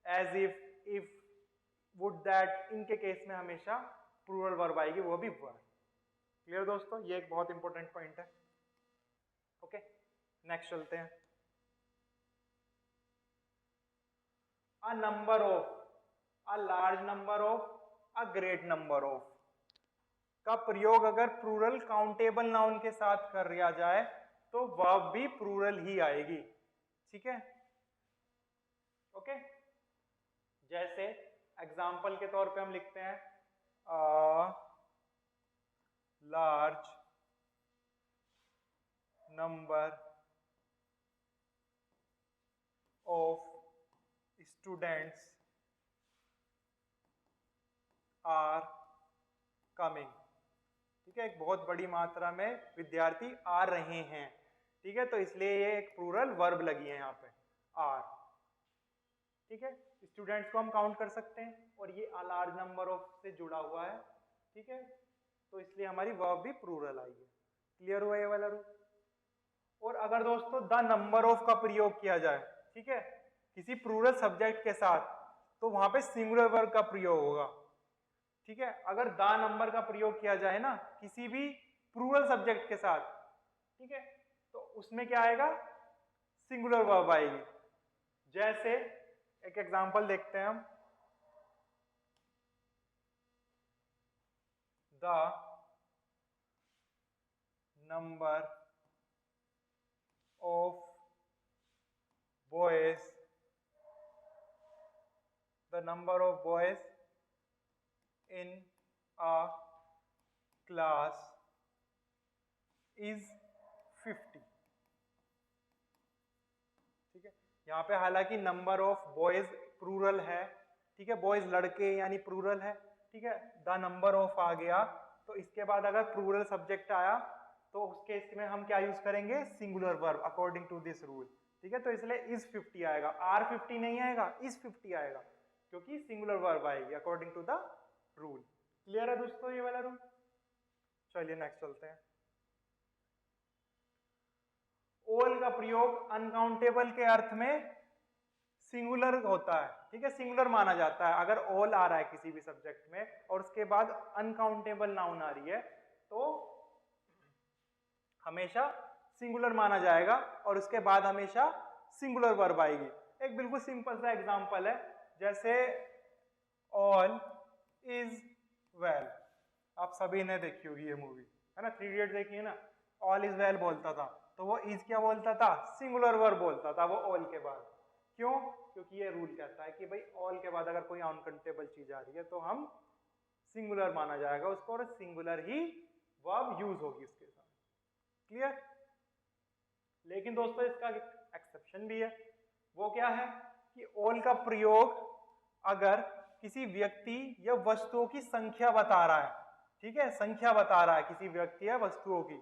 एज इफ, वुड दैट, इनके केस में हमेशा प्लूरल वर्ब आएगी, वो भी वर्ब। क्लियर दोस्तों? ये एक बहुत इंपॉर्टेंट पॉइंट है। ओके, नेक्स्ट चलते हैं। A number of, a large number of, a great number of का प्रयोग अगर प्लूरल काउंटेबल नाउन के साथ कर लिया जाए तो वर्ब भी प्लूरल ही आएगी। ठीक है, ओके। जैसे एग्जाम्पल के तौर पे हम लिखते हैं, large number of students are coming. ठीक है, एक बहुत बड़ी मात्रा में विद्यार्थी आ रहे हैं। ठीक है, तो इसलिए ये एक प्लूरल वर्ब लगी है यहाँ पे, आर। ठीक है, स्टूडेंट्स को हम काउंट कर सकते हैं और ये अ लार्ज नंबर ऑफ से जुड़ा हुआ है। ठीक है, तो इसलिए हमारी वर्ब भी प्लूरल आई है। क्लियर हुआ ये वाला रूल? और अगर दोस्तों द नंबर ऑफ का प्रयोग किया जाए, ठीक है, किसी प्लूरल सब्जेक्ट के साथ, तो वहां पे सिंगुलर वर्ब का प्रयोग होगा। ठीक है, अगर द नंबर का प्रयोग किया जाए ना किसी भी प्लूरल सब्जेक्ट के साथ, ठीक है, तो उसमें क्या आएगा, सिंगुलर वर्ब आएगी। जैसे एक एग्जांपल देखते हैं हम, the number of boys the number of boys in a class is 50। ठीक है, यहाँ पे हालांकि नंबर ऑफ बॉयज प्लूरल है, ठीक है, बॉयज लड़के यानी प्लूरल है, ठीक है, द नंबर ऑफ आ गया, तो इसके बाद अगर प्लूरल सब्जेक्ट आया तो उस केस में हम क्या यूज करेंगे, singular verb according to this rule. ठीक है, तो इसलिए इज 50 आएगा, आर 50 नहीं आएगा, इज 50 आएगा, क्योंकि सिंगुलर वर्ब आएगी according to the rule. Clear है दोस्तों ये वाला रूल? चलिए नेक्स्ट चलते हैं। ऑल का प्रयोग अनकाउंटेबल के अर्थ में सिंगुलर होता है, ठीक है, सिंगुलर माना जाता है अगर ऑल आ रहा है किसी भी सब्जेक्ट में और उसके बाद अनकाउंटेबल नाउन आ रही है तो हमेशा सिंगुलर माना जाएगा और उसके बाद हमेशा सिंगुलर वर्ब आएगी। एक बिल्कुल सिंपल सा एग्जांपल है, जैसे ऑल इज वेल, आप सभी ने देखी होगी ये मूवी, है ना, 3 इडियट देखी है ना, ऑल इज वेल बोलता था तो वो इज क्या बोलता था, सिंगुलर वर्ब बोलता था वो ऑल के बाद। क्यों? क्योंकि ये रूल कहता है कि भाई ऑल के बाद अगर कोई अनकाउंटेबल चीज आ रही है तो हम सिंगुलर माना जाएगा उसको और सिंगुलर ही वर्ब यूज होगी उसके साथ। क्लियर? लेकिन दोस्तों इसका एक्सेप्शन भी है, वो क्या है कि ऑल का प्रयोग अगर किसी व्यक्ति या वस्तुओं की संख्या बता रहा है, ठीक है, संख्या बता रहा है किसी व्यक्ति या वस्तुओं की,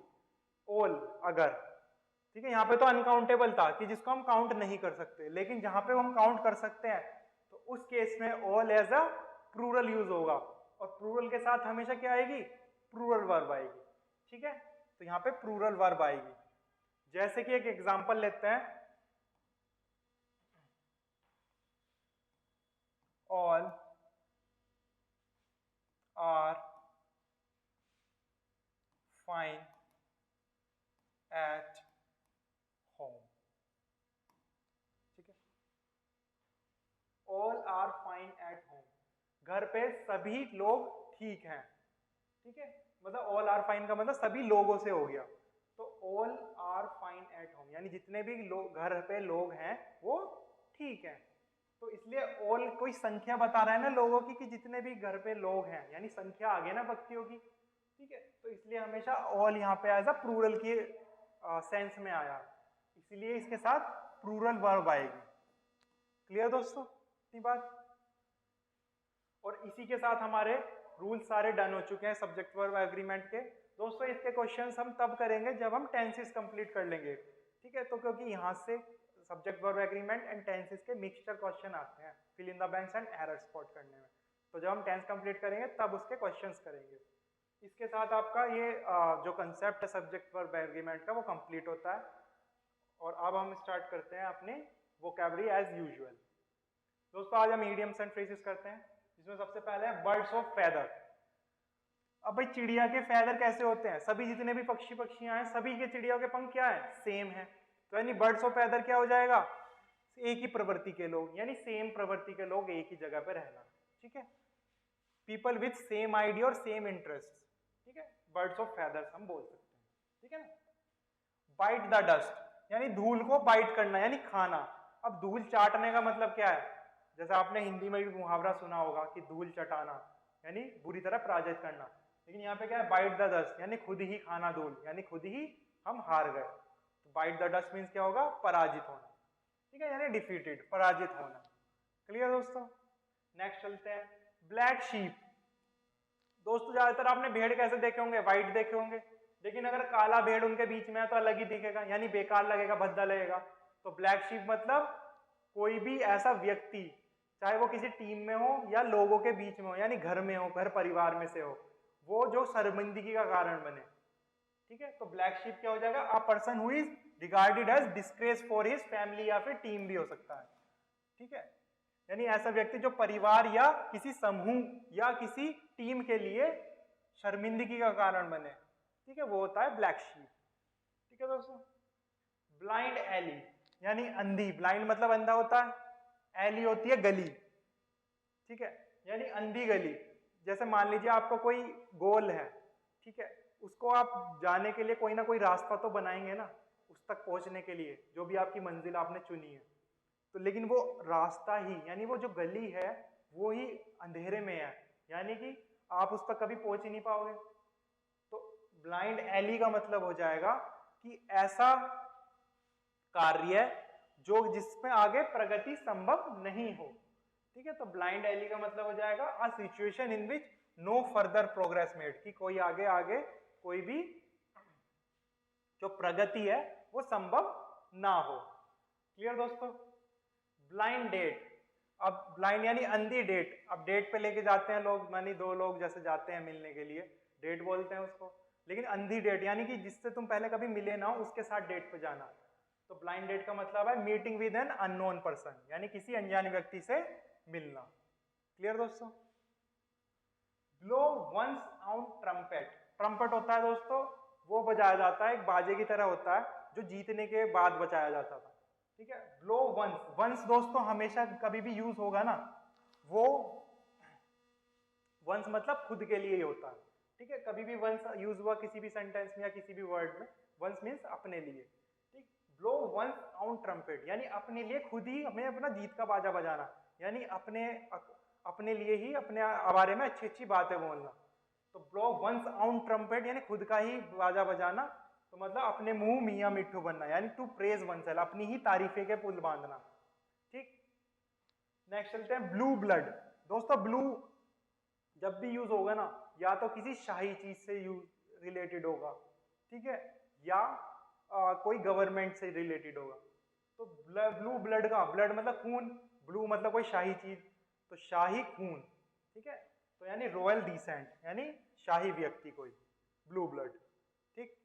ऑल अगर, ठीक है, यहाँ पे तो अनकाउंटेबल था कि जिसको हम काउंट नहीं कर सकते, लेकिन जहां पे हम काउंट कर सकते हैं तो उस केस में all as a plural use होगा और प्लूरल के साथ हमेशा क्या आएगी, प्लूरल वर्ब आएगी। ठीक है, तो यहाँ पे प्लूरल वर्ब आएगी। जैसे कि एक एग्जांपल लेते हैं, all are fine at home. ठीक है, all are fine at home, घर पे सभी लोग ठीक हैं। ठीक है, मतलब ऑल आर फाइन का मतलब सभी लोगों से हो गया, तो all are fine at home यानी जितने भी लोग घर पे लोग हैं वो ठीक हैं। तो इसलिए ऑल कोई संख्या बता रहा है ना लोगों की कि जितने भी घर पे लोग हैं, यानी संख्या आगे ना व्यक्तियों की। ठीक है, तो इसलिए हमेशा ऑल यहाँ पे एज अ प्लूरल की सेंस में आया, इसलिए इसके साथ प्लूरल वर्ब आएगी। क्लियर दोस्तों इतनी बात? और इसी के साथ हमारे रूल सारे डन हो चुके हैं सब्जेक्ट वर्ब एग्रीमेंट के। दोस्तों इसके क्वेश्चंस हम तब करेंगे जब हम टेंसेस कंप्लीट कर लेंगे। ठीक है, तो क्योंकि यहाँ से subject verb agreement and tenses के मिक्सचर क्वेश्चन आते हैं fill in the blanks and error spot करने में, तो जब हम टेंस कंप्लीट करेंगे तब उसके क्वेश्चंस करेंगे। इसके साथ आपका ये जो कंसेप्ट है सब्जेक्ट वर्ब एग्रीमेंट का वो कंप्लीट होता है। और अब हम स्टार्ट करते हैं अपने वोकैबुलरी एज यूजुअल। दोस्तों आज हम इडियम्स एंड फ्रेजेस करते हैं, जिसमें सबसे पहले है बर्ड्स ऑफ फेदर। अब भाई चिड़िया के फेदर कैसे होते हैं, सभी जितने भी पक्षियां हैं सभी के चिड़िया के पंख क्या है, सेम है, तो यानी बर्ड्स ऑफ फेदर क्या हो जाएगा, एक ही प्रवृत्ति के लोग, यानी सेम प्रवृत्ति के लोग एक ही जगह पे रहना। ठीक है, पीपल विथ सेम आइडिया और सेम इंटरेस्ट, ठीक है, बर्ड्स ऑफ फेदर्स हम बोल सकते हैं। ठीक है ना, बाइट द डस्ट यानी धूल को बाइट करना यानी खाना। अब धूल चाटने का मतलब क्या है, जैसे आपने हिंदी में भी मुहावरा सुना होगा कि धूल चटाना यानी बुरी तरह पराजित करना, लेकिन यहाँ पे क्या है, बाइट द डस्ट यानी खुद ही खाना धूल, यानी खुद ही हम हार गए। तो बाइट द डस्ट मीन्स क्या होगा, पराजित होना। ठीक है, यानी डिफीटेड, पराजित होना। क्लियर दोस्तों? नेक्स्ट चलते हैं, ब्लैक शीप। दोस्तों ज्यादातर आपने भेड़ कैसे देखे होंगे, व्हाइट देखे होंगे, लेकिन अगर काला भेड़ उनके बीच में है तो अलग ही दिखेगा, यानी बेकार लगेगा, भद्दा लगेगा। तो ब्लैक शीप मतलब कोई भी ऐसा व्यक्ति, चाहे वो किसी टीम में हो या लोगों के बीच में हो, यानी घर में हो, घर परिवार में से हो, वो जो शर्मिंदगी का कारण बने। ठीक है, तो ब्लैक शीप क्या हो जाएगा, a person who is regarded as disgrace for his family या फिर टीम भी हो सकता है। ठीक है, यानी ऐसा व्यक्ति जो परिवार या किसी समूह या किसी टीम के लिए शर्मिंदगी का कारण बने। ठीक है, वो होता है ब्लैक शीप। ठीक है दोस्तों, ब्लाइंड एली यानी अंधी, ब्लाइंड मतलब अंधा होता है, एली होती है गली। ठीक है, यानी अंधी गली। जैसे मान लीजिए आपका कोई गोल है, ठीक है, उसको आप जाने के लिए कोई ना कोई रास्ता तो बनाएंगे ना उस तक पहुंचने के लिए, जो भी आपकी मंजिल आपने चुनी है, तो लेकिन वो रास्ता ही यानी वो जो गली है वो ही अंधेरे में है, यानी कि आप उस तक कभी पहुंच ही नहीं पाओगे। तो ब्लाइंड एली का मतलब हो जाएगा कि ऐसा कार्य जो जिसमें आगे प्रगति संभव नहीं हो। ठीक है, तो ब्लाइंड एली का मतलब हो जाएगा a situation in which no further progress made, कि कोई आगे आगे कोई भी जो प्रगति है वो संभव ना हो। क्लियर दोस्तों? ब्लाइंड डेट, अब ब्लाइंड यानी अंधी डेट, अब डेट पे लेके जाते हैं लोग, मानी दो लोग जैसे जाते हैं मिलने के लिए, डेट बोलते हैं उसको, लेकिन अंधी डेट यानी कि जिससे तुम पहले कभी मिले ना हो उसके साथ डेट पे जाना। तो ब्लाइंड डेट का मतलब है meeting with an unknown person, यानी किसी अनजाने व्यक्ति से मिलना। क्लियर दोस्तों? Blow once on trumpet, trumpet होता है दोस्तों वो बजाया जाता है, एक बाजे की तरह होता है जो जीतने के बाद बजाया जाता था। ठीक है, ब्लो वंस, वंस दोस्तों हमेशा कभी भी यूज होगा ना, वो वंस मतलब खुद के लिए ही होता है। ठीक है, कभी भी वंस यूज हुआ किसी भी सेंटेंस में या किसी भी वर्ड में, वंस मीन्स अपने लिए। ठीक, ब्लो वंस ऑन ट्रम्पेट यानी अपने लिए खुद ही हमें अपना जीत का बाजा बजाना, यानी अपने लिए ही अपने बारे में अच्छी अच्छी बातें बोलना। तो ब्लो वंस ऑन ट्रम्पेट यानी खुद का ही बाजा बजाना, तो मतलब अपने मुंह मियाँ मिट्ठू बनना, यानी टू प्रेज वनसेल्फ, अपनी ही तारीफे के पुल बांधना। ठीक, नेक्स्ट चलते हैं ब्लू ब्लड। दोस्तों ब्लू जब भी यूज होगा ना, या तो किसी शाही चीज से यूज रिलेटेड होगा, ठीक है, या कोई गवर्नमेंट से रिलेटेड होगा। तो ब्लू ब्लड का, ब्लड मतलब खून, ब्लू मतलब कोई शाही चीज, तो शाही खून। ठीक है, तो यानी रॉयल डिसेंट, यानी शाही व्यक्ति कोई, ब्लू ब्लड। ठीक,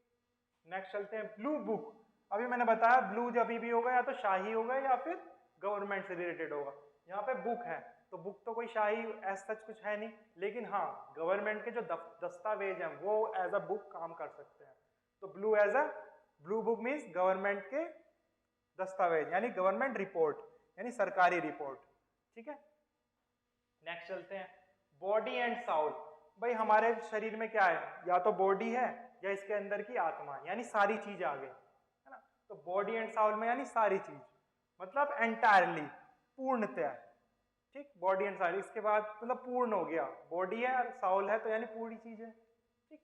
नेक्स्ट चलते हैं ब्लू बुक। अभी मैंने बताया ब्लू जब भी होगा या तो शाही होगा या फिर गवर्नमेंट से रिलेटेड होगा। यहाँ पे बुक है, तो बुक तो कोई शाही एज सच कुछ है नहीं, लेकिन हाँ गवर्नमेंट के जो दस्तावेज हैं वो एज अ बुक काम कर सकते हैं। तो blue as a, blue book means government के दस्तावेज, यानी गवर्नमेंट रिपोर्ट, यानी सरकारी रिपोर्ट। ठीक है, नेक्स्ट चलते हैं बॉडी एंड साउल। भाई हमारे शरीर में क्या है, या तो बॉडी है या इसके अंदर की आत्मा, यानी सारी चीज आ गई है ना। तो बॉडी एंड साउल में यानी सारी चीज, मतलब एंटायरली, पूर्णतः। ठीक, बॉडी एंड साउल, इसके बाद मतलब पूर्ण हो गया, बॉडी है और साउल है तो यानी पूरी चीज है। ठीक,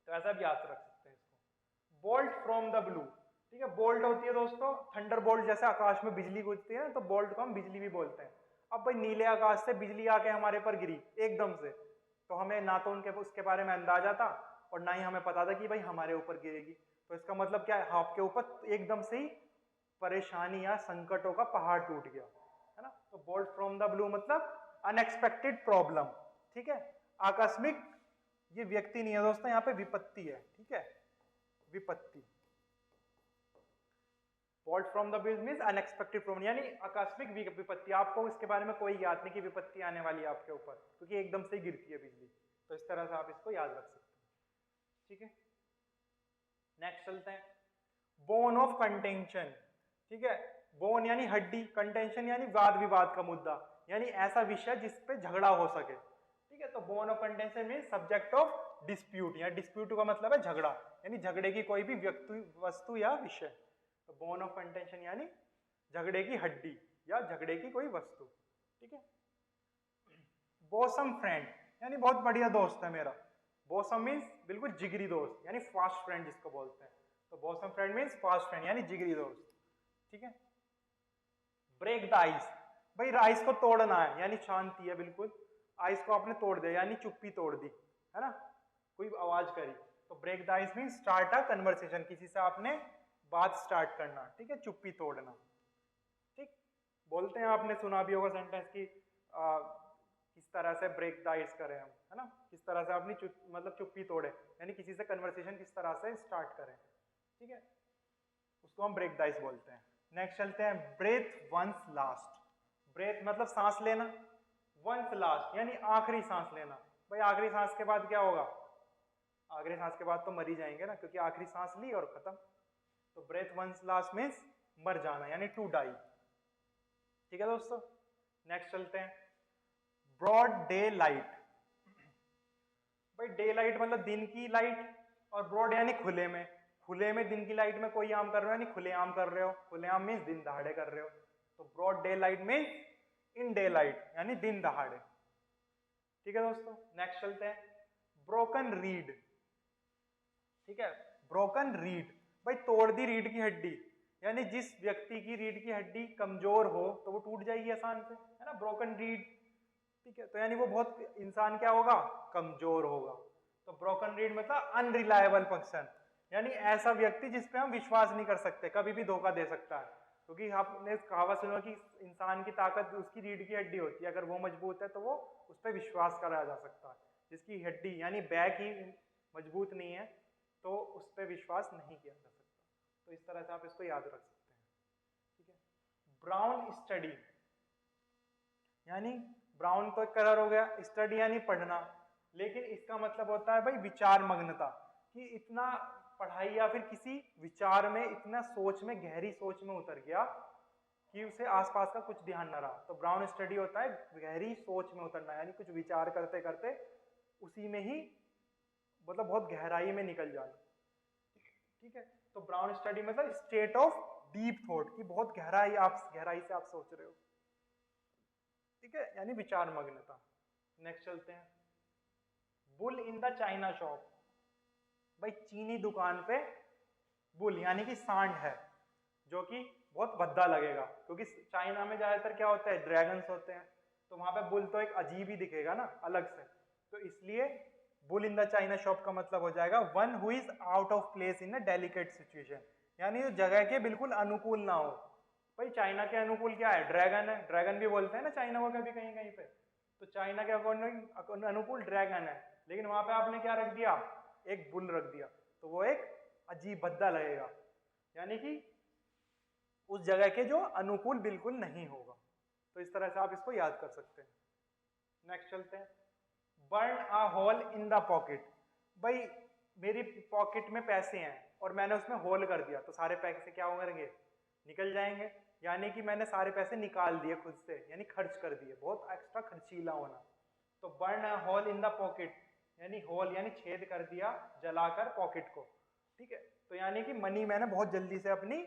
तो ऐसा भी याद रख सकते हैं इसको। Bolt from the blue. ठीक है, बोल्ट होती है दोस्तों थंडर बोल्ट, जैसे आकाश में बिजली गुजरती है ना, तो बोल्ट को हम बिजली भी बोलते हैं। अब भाई नीले आकाश से बिजली आके हमारे पर गिरी एकदम से, तो हमें ना तो उनके उसके बारे में अंदाजा था और ना ही हमें पता था कि भाई हमारे ऊपर गिरेगी। तो इसका मतलब क्या है, आपके ऊपर एकदम से ही परेशानी या संकटों का पहाड़ टूट गया, है ना। तो बोल्ट फ्रॉम द ब्लू मतलब अनएक्सपेक्टेड प्रॉब्लम। ठीक है, आकस्मिक, ये व्यक्ति नहीं है दोस्तों, यहाँ पे विपत्ति है। ठीक है, विपत्ति। Bolt from the blue means unexpected problem, यानी आकस्मिक विपत्ति, आपको इसके बारे में कोई याद नहीं कि विपत्ति आने वाली है आपके ऊपर, क्योंकि एकदम से गिरती है बिजली। तो इस तरह से आप इसको याद रख सकते हैं। ठीक है, नेक्स्ट चलते हैं बोन ऑफ कंटेंशन। ठीक है, बोन यानी हड्डी, कंटेंशन यानी वाद विवाद का मुद्दा, यानी ऐसा विषय जिस पे झगड़ा हो सके। ठीक है, तो bone of contention mean subject of dispute, या डिस्प्यूट का मतलब है झगड़ा, यानी झगड़े की कोई भी व्यक्ति, वस्तु या विषय। तो बोन ऑफ कंटेंशन यानी झगड़े की हड्डी या झगड़े की कोई वस्तु। ठीक है, बॉसम फ्रेंड यानी बहुत बढ़िया दोस्त है मेरा। बॉसम मीन्स बिल्कुल जिगरी दोस्त, यानी फास्ट फ्रेंड जिसको बोलते हैं। तो bosom friend means fast friend यानी जिगरी दोस्त। ठीक है, ब्रेक द आइस, भाई आइस को तोड़ना है, यानी शांति है बिल्कुल, आइस को आपने तोड़ दिया यानी चुप्पी तोड़ दी, है ना, कोई आवाज करी। तो break the ice means start a conversation, किसी से आपने बात स्टार्ट करना। ठीक है, चुप्पी तोड़ना। ठीक, बोलते हैं आपने सुना भी होगा सेंटेंस की किस तरह से ब्रेक द आइस करें हम, है ना, किस तरह से अपनी मतलब चुप्पी तोड़े, यानी किसी से कन्वर्सेशन किस तरह से स्टार्ट करें। ठीक है, उसको हम ब्रेक द आइस बोलते हैं। नेक्स्ट चलते हैं ब्रेथ वंस लास्ट। ब्रेथ मतलब सांस लेना, वंस लास्ट यानी आखिरी सांस लेना। भाई आखिरी सांस के बाद क्या होगा, आखिरी सांस के बाद तो मर ही जाएंगे ना, क्योंकि आखिरी सांस ली और खत्म। तो ब्रेथ वंस लास्ट मीन्स मर जाना, यानी टू डाई। ठीक है दोस्तों, नेक्स्ट चलते हैं ब्रॉड डे लाइट। भाई डे लाइट मतलब दिन की लाइट, और ब्रॉड यानी खुले में, खुले में दिन की लाइट में कोई आम कर रहे हो, यानी खुले आम कर रहे हो, खुले आम मीन्स दिन दहाड़े कर रहे हो। तो broad daylight means in daylight, यानी दिन दहाड़े। ठीक है दोस्तों, नेक्स्ट चलते हैं, ब्रोकन रीड। ठीक है, ब्रोकन रीड, भाई तोड़ दी रीढ़ की हड्डी, यानी जिस व्यक्ति की रीढ़ की हड्डी कमजोर हो तो वो टूट जाएगी आसान से, है ना, ब्रोकन रीड। ठीक है, तो यानी वो बहुत इंसान क्या होगा, कमजोर होगा। तो ब्रोकन रीड मतलब अनरिलायबल पर्सन, यानी ऐसा व्यक्ति जिस पे हम विश्वास नहीं कर सकते, कभी भी धोखा दे सकता है। क्योंकि आपने कहावत सुना कि इंसान की ताकत उसकी रीढ़ की हड्डी होती है, अगर वो मजबूत है तो वो उस पर विश्वास करा जा सकता है। जिसकी हड्डी यानी बैक ही मजबूत नहीं है तो उस पर विश्वास नहीं किया जा सकता। तो इस तरह से आप इसको याद रख सकते हैं। ठीक है, ब्राउन स्टडी, यानी ब्राउन तो कलर हो गया, स्टडी यानी पढ़ना, लेकिन इसका मतलब होता है भाई विचार मग्नता, कि इतना पढ़ाई या फिर किसी विचार में, इतना सोच में, गहरी सोच में उतर गया कि उसे आसपास का कुछ ध्यान न रहा। तो ब्राउन स्टडी होता है गहरी सोच में उतरना, यानी कुछ विचार करते करते उसी में ही मतलब बहुत गहराई में निकल जाना। ठीक है, तो ब्राउन स्टडी मतलब स्टेट ऑफ डीप थॉट, की बहुत गहराई से आप सोच रहे हो। ठीक है, यानी विचार मग्नता। नेक्स्ट चलते हैं, bull in the China shop, भाई चीनी दुकान पे बुल यानी कि सांड है, जो कि बहुत भद्दा लगेगा, क्योंकि चाइना में ज्यादातर क्या होता है, ड्रैगन्स होते हैं, तो वहां पे बुल तो एक अजीब ही दिखेगा ना, अलग से। तो इसलिए bull in the China shop का मतलब हो जाएगा one who is out of place in a delicate situation, यानी जो जगह के बिल्कुल अनुकूल ना हो। भाई चाइना के अनुकूल क्या है, ड्रैगन है, ड्रैगन भी बोलते हैं ना चाइना को कभी कहीं कहीं पे। तो चाइना के अनुकूल ड्रैगन है, लेकिन वहां पे आपने क्या रख दिया, एक बुल रख दिया, तो वो एक अजीब भद्दा लगेगा, यानी कि उस जगह के जो अनुकूल बिल्कुल नहीं होगा। तो इस तरह से आप इसको याद कर सकते हैं। नेक्स्ट चलते हैं, burn a hole in the pocket, भाई मेरी पॉकेट में पैसे हैं और मैंने उसमें होल कर दिया, तो सारे पैसे क्या होंगे, निकल जाएंगे, यानी कि मैंने सारे पैसे निकाल दिए खुद से, यानी खर्च कर दिए, बहुत एक्स्ट्रा खर्चीला होना। तो burn a hole in the pocket, यानी होल यानी छेद कर दिया जलाकर पॉकेट को। ठीक है, तो यानी कि मनी मैंने बहुत जल्दी से अपनी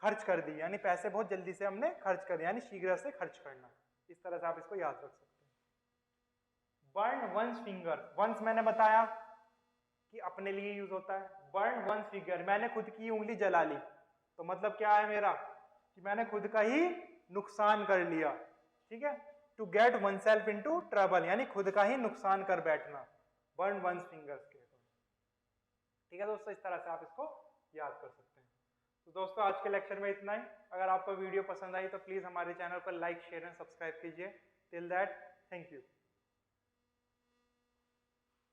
खर्च कर दी, यानी पैसे बहुत जल्दी से हमने खर्च कर दिया, यानी शीघ्र से खर्च करना। इस तरह से आप इसको याद रख सकते हैं। बर्न वंस फिंगर, वंस मैंने बताया कि अपने लिए यूज होता है, बर्न वंस फिंगर मैंने खुद की उंगली जला ली, तो मतलब क्या है मेरा, कि मैंने खुद का ही नुकसान कर लिया। ठीक है, to get oneself into trouble, यानी खुद का ही नुकसान कर बैठना, बर्न वंस फिंगर्स के। ठीक है दोस्तों, इस तरह से आप इसको याद कर सकते हैं। तो दोस्तों आज के लेक्चर में इतना ही। अगर आपको वीडियो पसंद आई तो प्लीज हमारे चैनल को लाइक, शेयर एंड सब्सक्राइब कीजिए। Till that, thank you.